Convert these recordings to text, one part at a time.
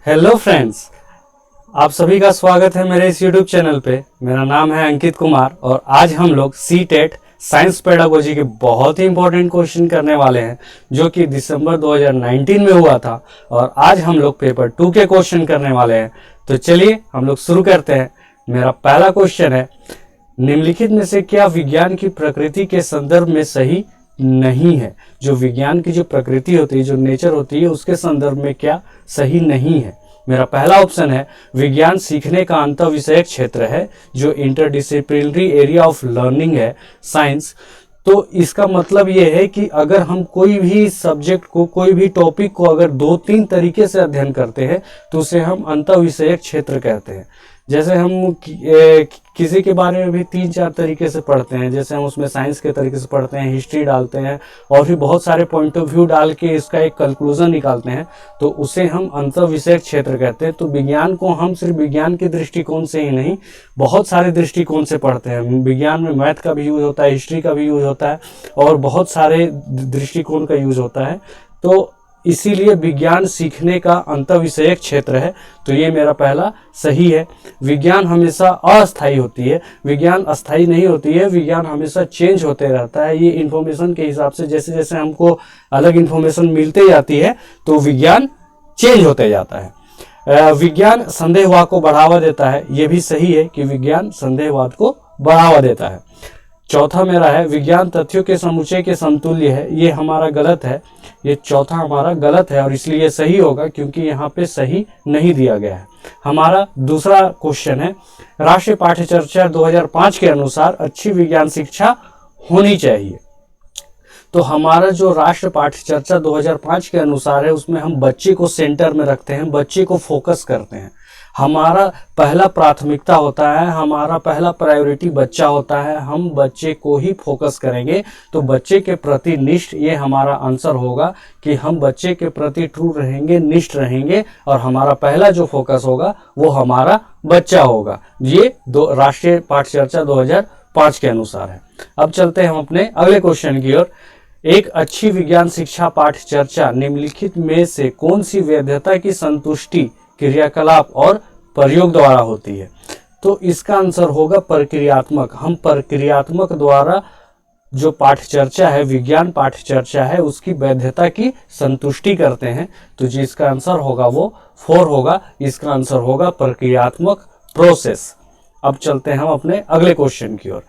Hello friends, आप सभी का स्वागत है मेरे इस YouTube चैनल पे। मेरा नाम है अंकित कुमार और आज हम लोग सी टेट साइंस पेडागोजी के बहुत ही इंपॉर्टेंट क्वेश्चन करने वाले हैं जो कि दिसंबर 2019 में हुआ था और आज हम लोग पेपर 2 के क्वेश्चन करने वाले हैं। तो चलिए हम लोग शुरू करते हैं। मेरा पहला क्वेश्चन है, निम्नलिखित में से क्या विज्ञान की प्रकृति के संदर्भ में सही नहीं है। जो विज्ञान की जो प्रकृति होती है, जो नेचर होती है, उसके संदर्भ में क्या सही नहीं है। मेरा पहला ऑप्शन है, विज्ञान सीखने का अंतर विषयक क्षेत्र है जो इंटरडिसिप्लिनरी एरिया ऑफ लर्निंग है साइंस। तो इसका मतलब ये है कि अगर हम कोई भी सब्जेक्ट को, कोई भी टॉपिक को अगर 2-3 तरीके से अध्ययन करते हैं तो उसे हम अंतर विषयक क्षेत्र कहते हैं। जैसे हम किसी के बारे में भी 3-4 तरीके से पढ़ते हैं, जैसे हम उसमें साइंस के तरीके से पढ़ते हैं, हिस्ट्री डालते हैं और भी बहुत सारे पॉइंट ऑफ व्यू डाल के इसका एक कंक्लूजन निकालते हैं, तो उसे हम अंतर विषयक क्षेत्र कहते हैं। तो विज्ञान को हम सिर्फ विज्ञान के दृष्टिकोण से ही नहीं, बहुत सारे दृष्टिकोण से पढ़ते हैं। विज्ञान में मैथ का भी यूज होता है, हिस्ट्री का भी यूज होता है और बहुत सारे दृष्टिकोण का यूज होता है। तो इसीलिए विज्ञान सीखने का अंतर विषयक क्षेत्र है। तो ये मेरा पहला सही है। विज्ञान हमेशा अस्थायी होती है, विज्ञान अस्थायी नहीं होती है। विज्ञान हमेशा चेंज होते रहता है। ये इन्फॉर्मेशन के हिसाब से जैसे जैसे हमको अलग इन्फॉर्मेशन मिलते जाती है तो विज्ञान चेंज होते जाता है। विज्ञान संदेहवाद को बढ़ावा देता है। ये भी सही है कि विज्ञान संदेहवाद को बढ़ावा देता है। चौथा मेरा है, विज्ञान तथ्यों के समुच्चय के समतुल्य है। ये हमारा गलत है, ये चौथा हमारा गलत है और इसलिए सही होगा क्योंकि यहाँ पे सही नहीं दिया गया है। हमारा दूसरा क्वेश्चन है, राष्ट्रीय पाठ्यचर्या 2005 के अनुसार अच्छी विज्ञान शिक्षा होनी चाहिए। तो हमारा जो राष्ट्रीय पाठ्यचर्या 2005 के अनुसार है उसमें हम बच्चे को सेंटर में रखते हैं, बच्चे को फोकस करते हैं। हमारा पहला प्राथमिकता होता है, हमारा पहला प्रायोरिटी बच्चा होता है। हम बच्चे को ही फोकस करेंगे तो बच्चे के प्रति निष्ठ, ये हमारा आंसर होगा कि हम बच्चे के प्रति ट्रू रहेंगे, निष्ठ रहेंगे और हमारा पहला जो फोकस होगा वो हमारा बच्चा होगा। ये राष्ट्रीय पाठ्यचर्या 2005 के अनुसार है। अब चलते हैं हम अपने अगले क्वेश्चन की ओर। एक अच्छी विज्ञान शिक्षा पाठ्यचर्या निम्नलिखित में से कौन सी वैधता की संतुष्टि क्रियाकलाप और प्रयोग द्वारा होती है। तो इसका आंसर होगा प्रक्रियात्मक। हम प्रक्रियात्मक द्वारा जो पाठ्यचर्या है, विज्ञान पाठ्यचर्या है, उसकी वैधता की संतुष्टि करते हैं। तो जिसका आंसर होगा वो 4 होगा। इसका आंसर होगा प्रक्रियात्मक प्रोसेस। अब चलते हैं हम अपने अगले क्वेश्चन की ओर।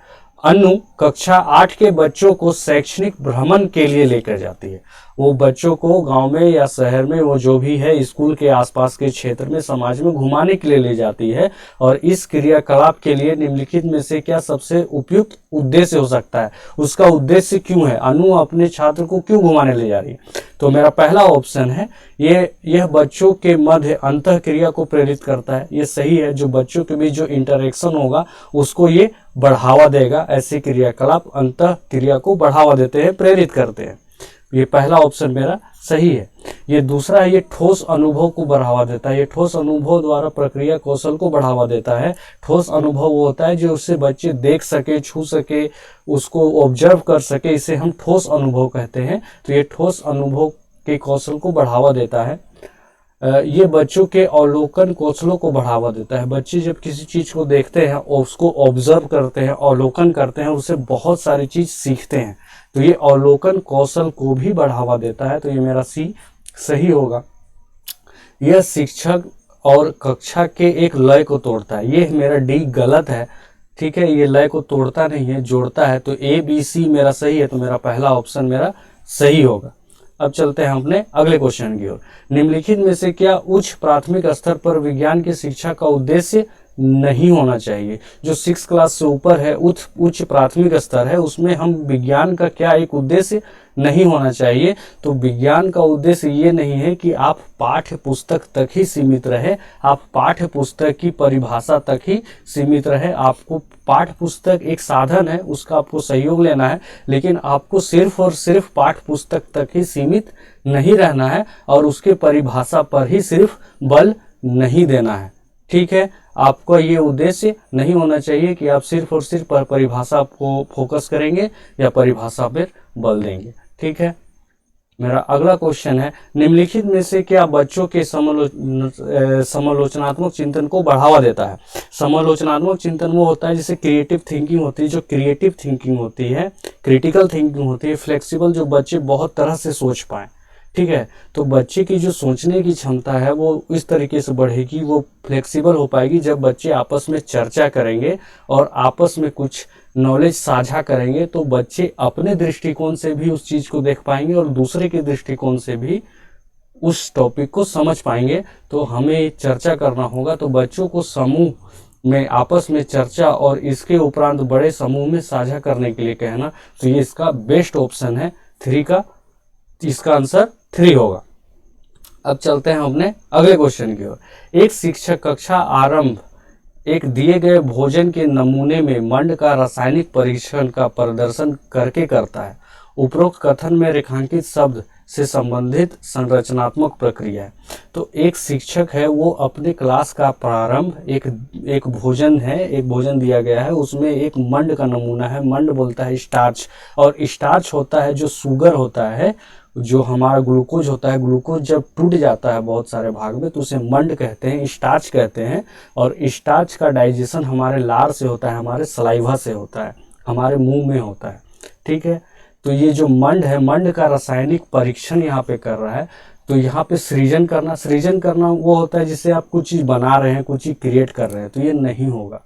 अनु कक्षा 8 के बच्चों को शैक्षणिक भ्रमण के लिए लेकर जाती है। वो बच्चों को गांव में या शहर में, वो जो भी है, स्कूल के आसपास के क्षेत्र में, समाज में घुमाने के लिए ले जाती है। और इस क्रियाकलाप के लिए निम्नलिखित में से क्या सबसे उपयुक्त उद्देश्य हो सकता है, उसका उद्देश्य क्यों है, अनु अपने छात्र को क्यों घुमाने ले जा रही है। तो मेरा पहला ऑप्शन है, यह बच्चों के मध्य अंतः क्रिया को प्रेरित करता है। ये सही है। जो बच्चों के बीच जो इंटरेक्शन होगा उसको ये बढ़ावा देगा। ऐसी क्रियाकलाप अंतः क्रिया को बढ़ावा देते हैं, प्रेरित करते हैं। ये पहला ऑप्शन मेरा सही है। ये दूसरा है, ये ठोस अनुभव को बढ़ावा देता है। ये ठोस अनुभव द्वारा प्रक्रिया कौशल को बढ़ावा देता है। ठोस अनुभव वो होता है जो उससे बच्चे देख सके, छू सके, उसको ऑब्जर्व कर सके, इसे हम ठोस अनुभव कहते हैं। तो ये ठोस अनुभव के कौशल को बढ़ावा देता है। ये बच्चों के अवलोकन कौशलों को बढ़ावा देता है। बच्चे जब किसी चीज को देखते हैं और उसको ऑब्जर्व करते हैं, अवलोकन करते हैं, उससे बहुत सारी चीज सीखते हैं। तो ये अवलोकन कौशल को भी बढ़ावा देता है। तो ये मेरा सी सही होगा। यह शिक्षक और कक्षा के एक लय को तोड़ता है। ये मेरा डी गलत है। ठीक है, ये लय को तोड़ता नहीं है, जोड़ता है। तो ए बी सी मेरा सही है। तो मेरा पहला ऑप्शन मेरा सही होगा। अब चलते हैं अपने अगले क्वेश्चन की ओर। निम्नलिखित में से क्या उच्च प्राथमिक स्तर पर विज्ञान की शिक्षा का उद्देश्य नहीं होना चाहिए। जो 6 क्लास से ऊपर है, उच्च प्राथमिक स्तर है, उसमें हम विज्ञान का क्या एक उद्देश्य नहीं होना चाहिए। तो विज्ञान का उद्देश्य ये नहीं है कि आप पाठ्य पुस्तक तक ही सीमित रहे, आप पाठ्य पुस्तक की परिभाषा तक ही सीमित रहे। आपको पाठ्य पुस्तक एक साधन है, उसका आपको सहयोग लेना है, लेकिन आपको सिर्फ और सिर्फ पाठ्य पुस्तक तक ही सीमित नहीं रहना है और उसके परिभाषा पर ही सिर्फ बल नहीं देना है। ठीक है, आपको ये उद्देश्य नहीं होना चाहिए कि आप सिर्फ और सिर्फ परिभाषा को फोकस करेंगे या परिभाषा पर बल देंगे। ठीक है, मेरा अगला क्वेश्चन है, निम्नलिखित में से क्या बच्चों के समालोचनात्मक चिंतन को बढ़ावा देता है? समालोचनात्मक चिंतन वो होता है जिसे क्रिएटिव थिंकिंग होती है, जो क्रिएटिव थिंकिंग होती है, क्रिटिकल थिंकिंग होती है, फ्लेक्सिबल, जो बच्चे बहुत तरह से सोच पाएं। ठीक है, तो बच्चे की जो सोचने की क्षमता है वो इस तरीके से बढ़ेगी, वो फ्लेक्सिबल हो पाएगी जब बच्चे आपस में चर्चा करेंगे और आपस में कुछ नॉलेज साझा करेंगे, तो बच्चे अपने दृष्टिकोण से भी उस चीज़ को देख पाएंगे और दूसरे के दृष्टिकोण से भी उस टॉपिक को समझ पाएंगे। तो हमें चर्चा करना होगा, तो बच्चों को समूह में आपस में चर्चा और इसके उपरांत बड़े समूह में साझा करने के लिए कहना, तो ये इसका बेस्ट ऑप्शन है 3 का, इसका आंसर 3 होगा। अब चलते हैं अपने अगले क्वेश्चन की ओर। एक शिक्षक कक्षा आरंभ एक दिए गए भोजन के नमूने में मंड का रासायनिक परीक्षण का प्रदर्शन करके करता है। उपरोक्त कथन में रेखांकित शब्द से संबंधित संरचनात्मक प्रक्रिया है। तो एक शिक्षक है, वो अपने क्लास का प्रारंभ एक भोजन है, एक भोजन दिया गया है, उसमें एक मंड का नमूना है। मंड बोलता है स्टार्च, और स्टार्च होता है जो शुगर होता है, जो हमारा ग्लूकोज होता है। ग्लूकोज जब टूट जाता है बहुत सारे भाग में तो उसे मंड कहते हैं, स्टार्च कहते हैं। और स्टार्च का डाइजेशन हमारे लार से होता है, हमारे सलाइवा से होता है, हमारे मुंह में होता है। ठीक है, तो ये जो मंड है, मंड का रासायनिक परीक्षण यहाँ पे कर रहा है। तो यहाँ पे सृजन करना वो होता है जिससे आप कुछ चीज़ बना रहे हैं, कुछ चीज़ क्रिएट कर रहे हैं, तो ये नहीं होगा।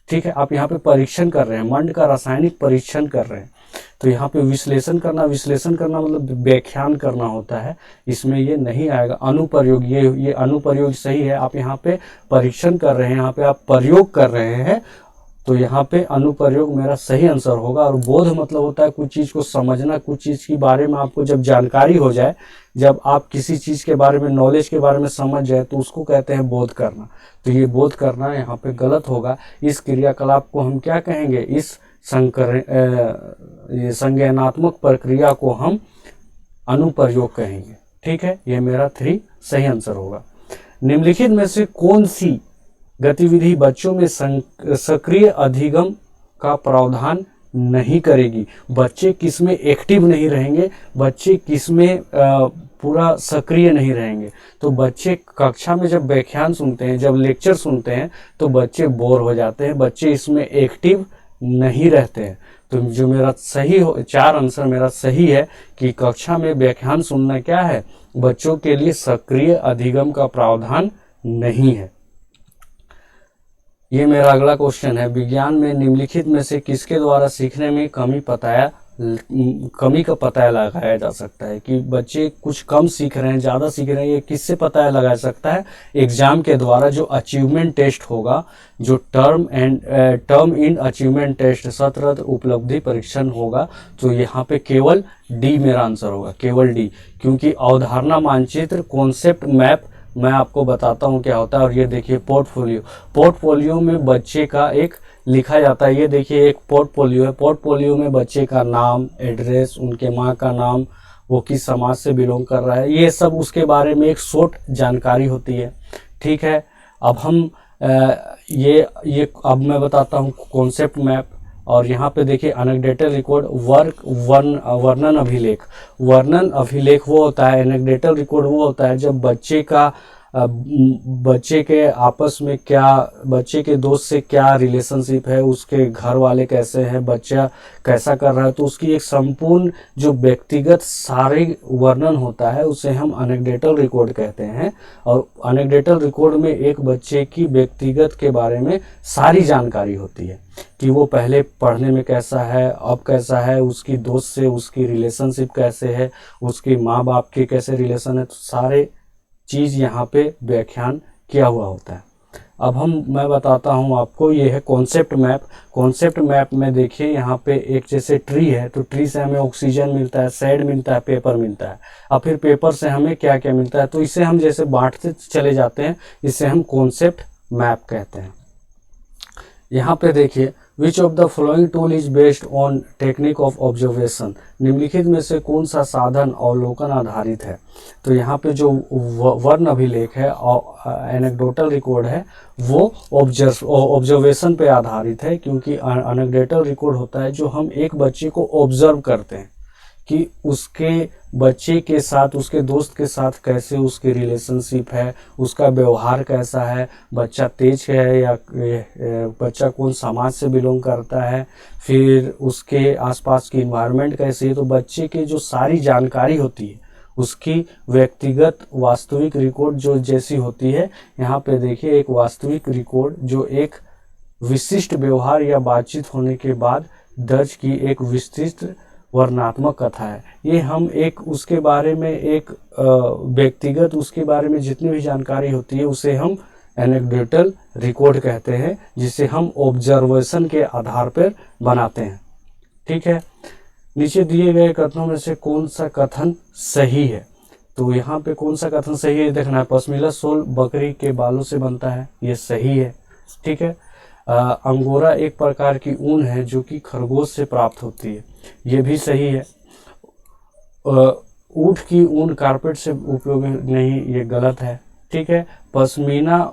ठीक है, आप यहाँ पे परीक्षण कर रहे हैं, मंड का रासायनिक परीक्षण कर रहे हैं। तो यहाँ पे विश्लेषण करना मतलब व्याख्यान करना होता है, इसमें ये नहीं आएगा। अनुप्रयोग, ये अनुप्रयोग सही है, आप यहाँ पे परीक्षण कर रहे हैं, यहाँ पे आप प्रयोग कर रहे हैं, तो यहाँ पे अनुप्रयोग मेरा सही आंसर होगा। और बोध मतलब होता है कुछ चीज़ को समझना, कुछ चीज़ के बारे में आपको जब जानकारी हो जाए, जब आप किसी चीज़ के बारे में, नॉलेज के बारे में समझ जाए, तो उसको कहते हैं बोध करना। तो ये बोध करना यहाँ पे गलत होगा। इस क्रियाकलाप को हम क्या कहेंगे? इस संज्ञानात्मक प्रक्रिया को हम अनुप्रयोग कहेंगे। ठीक है, ये मेरा 3 सही आंसर होगा। निम्नलिखित में से कौन सी गतिविधि बच्चों में सक्रिय अधिगम का प्रावधान नहीं करेगी? बच्चे किसमें एक्टिव नहीं रहेंगे, बच्चे किसमें पूरा सक्रिय नहीं रहेंगे? तो बच्चे कक्षा में जब व्याख्यान सुनते हैं, जब लेक्चर सुनते हैं, तो बच्चे बोर हो जाते हैं, बच्चे इसमें एक्टिव नहीं रहते हैं। तो जो मेरा सही हो, 4 आंसर मेरा सही है कि कक्षा में व्याख्यान सुनना क्या है, बच्चों के लिए सक्रिय अधिगम का प्रावधान नहीं है। ये मेरा अगला क्वेश्चन है, विज्ञान में निम्नलिखित में से किसके द्वारा सीखने में कमी का पता लगाया जा सकता है? कि बच्चे कुछ कम सीख रहे हैं, ज़्यादा सीख रहे हैं, ये किससे पता लगा सकता है? एग्जाम के द्वारा जो अचीवमेंट टेस्ट होगा, जो टर्म इन अचीवमेंट टेस्ट, सत्रत उपलब्धि परीक्षण होगा। तो यहाँ पे केवल डी मेरा आंसर होगा, केवल डी, क्योंकि अवधारणा मानचित्र, कॉन्सेप्ट मैप मैं आपको बताता हूँ क्या होता है। और ये देखिए पोर्टफोलियो में बच्चे का एक लिखा जाता है, ये देखिए एक पोर्टफोलियो है, पोर्टफोलियो में बच्चे का नाम, एड्रेस, उनके माँ का नाम, वो किस समाज से बिलोंग कर रहा है, ये सब उसके बारे में एक शॉर्ट जानकारी होती है। ठीक है, अब हम अब मैं बताता हूँ कॉन्सेप्ट मैप। और यहाँ पे देखिए एनेक्डोटल रिकॉर्ड, वर्णन अभिलेख वो होता है, एनेक्डोटल रिकॉर्ड वो होता है जब बच्चे के आपस में क्या, बच्चे के दोस्त से क्या रिलेशनशिप है, उसके घर वाले कैसे हैं, बच्चा कैसा कर रहा है, तो उसकी एक संपूर्ण जो व्यक्तिगत सारे वर्णन होता है उसे हम एनेक्डोटल रिकॉर्ड कहते हैं। और एनेक्डोटल रिकॉर्ड में एक बच्चे की व्यक्तिगत के बारे में सारी जानकारी होती है कि वो पहले पढ़ने में कैसा है, अब कैसा है, उसकी दोस्त से उसकी रिलेशनशिप कैसे है, उसके माँ बाप के कैसे रिलेशन है, तो सारे चीज़ यहाँ पे व्याख्यान किया हुआ होता है। अब मैं बताता हूँ आपको, ये है कॉन्सेप्ट मैप। कॉन्सेप्ट मैप में देखिए यहाँ पे एक जैसे ट्री है, तो ट्री से हमें ऑक्सीजन मिलता है, शैड मिलता है, पेपर मिलता है। अब फिर पेपर से हमें क्या क्या मिलता है, तो इसे हम जैसे बांटते चले जाते हैं, इसे हम कॉन्सेप्ट मैप कहते हैं। यहाँ पे देखिए, which of the following tool is based on technique of observation? निम्नलिखित में से कौन सा साधन अवलोकन आधारित है? तो यहाँ पे जो वर्ण अभिलेख है, एनेक्डोटल रिकॉर्ड है, वो ऑब्जर्वेशन पे आधारित है। क्योंकि एनेक्डोटल रिकॉर्ड होता है जो हम एक बच्चे को ऑब्जर्व करते हैं कि उसके बच्चे के साथ, उसके दोस्त के साथ कैसे उसकी रिलेशनशिप है, उसका व्यवहार कैसा है, बच्चा तेज है या बच्चा कौन समाज से बिलोंग करता है, फिर उसके आसपास की इन्वायरमेंट कैसी है। तो बच्चे की जो सारी जानकारी होती है उसकी व्यक्तिगत वास्तविक रिकॉर्ड जो जैसी होती है, यहाँ पे देखिए एक वास्तविक रिकॉर्ड जो एक विशिष्ट व्यवहार या बातचीत होने के बाद दर्ज की एक विस्तृत वर्णनात्मक कथा है। ये हम एक उसके बारे में एक व्यक्तिगत उसके बारे में जितनी भी जानकारी होती है उसे हम एनेक्डोटल रिकॉर्ड कहते हैं, जिसे हम ऑब्जर्वेशन के आधार पर बनाते हैं। ठीक है, नीचे दिए गए कथनों में से कौन सा कथन सही है? तो यहाँ पे कौन सा कथन सही है देखना है। पश्मीना सोल बकरी के बालों से बनता है, ये सही है। ठीक है। अंगोरा एक प्रकार की ऊन है जो कि खरगोश से प्राप्त होती है, ये भी सही है। ऊँट की ऊन कारपेट से उपयोग नहीं, ये गलत है। ठीक है। पश्मीना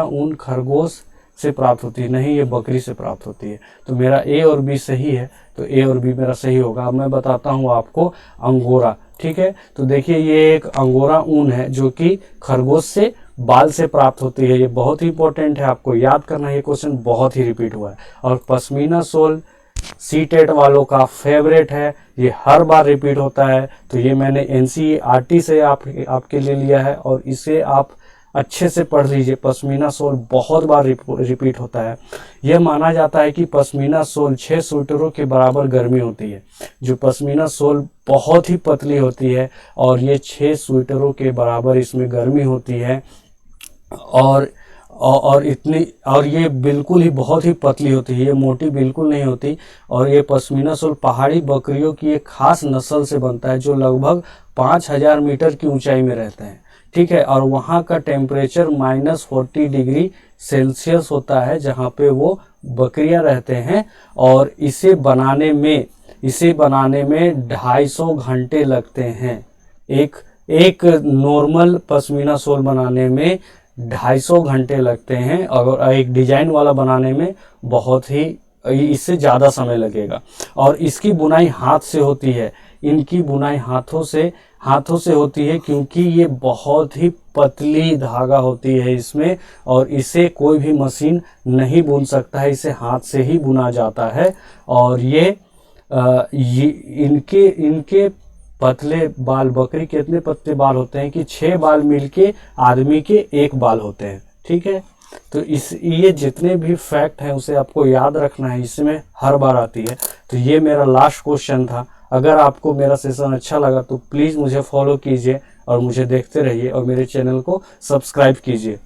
ऊन खरगोश से प्राप्त होती है, नहीं, ये बकरी से प्राप्त होती है। तो मेरा ए और बी सही है, तो ए और बी मेरा सही होगा। अब मैं बताता हूँ आपको अंगोरा। ठीक है, तो देखिए ये एक अंगोरा ऊन है जो कि खरगोश से बाल से प्राप्त होती है। ये बहुत ही इंपॉर्टेंट है, आपको याद करना है, ये क्वेश्चन बहुत ही रिपीट हुआ है। और पश्मीना सोल सीटेट वालों का फेवरेट है, ये हर बार रिपीट होता है। तो ये मैंने एनसीईआरटी से आपके लिए लिया है और इसे आप अच्छे से पढ़ लीजिए। पश्मीना सोल बहुत बार रिपीट होता है। यह माना जाता है कि पश्मीना सोल 6 स्वेटरों के बराबर गर्मी होती है। जो पश्मीना सोल बहुत ही पतली होती है और ये 6 स्वेटरों के बराबर इसमें गर्मी होती है। और ये बिल्कुल ही बहुत ही पतली होती है, ये मोटी बिल्कुल नहीं होती। और ये पश्मीना सोल पहाड़ी बकरियों की एक खास नस्ल से बनता है जो लगभग 5000 मीटर की ऊंचाई में रहते हैं। ठीक है, और वहाँ का टेम्परेचर -40 डिग्री सेल्सियस होता है जहाँ पे वो बकरियां रहते हैं। और इसे बनाने में 250 घंटे लगते हैं। एक नॉर्मल पश्मीना सोल बनाने में 250 घंटे लगते हैं और एक डिजाइन वाला बनाने में बहुत ही इससे ज़्यादा समय लगेगा। और इसकी बुनाई हाथ से होती है, इनकी बुनाई हाथों से होती है क्योंकि ये बहुत ही पतली धागा होती है इसमें, और इसे कोई भी मशीन नहीं बुन सकता है, इसे हाथ से ही बुना जाता है। और इनके पतले बाल, बकरी के इतने पतले बाल होते हैं कि 6 बाल मिलके आदमी के 1 बाल होते हैं। ठीक है, तो ये जितने भी फैक्ट हैं उसे आपको याद रखना है, इसमें हर बार आती है। तो ये मेरा लास्ट क्वेश्चन था। अगर आपको मेरा सेशन अच्छा लगा तो प्लीज़ मुझे फॉलो कीजिए और मुझे देखते रहिए और मेरे चैनल को सब्सक्राइब कीजिए।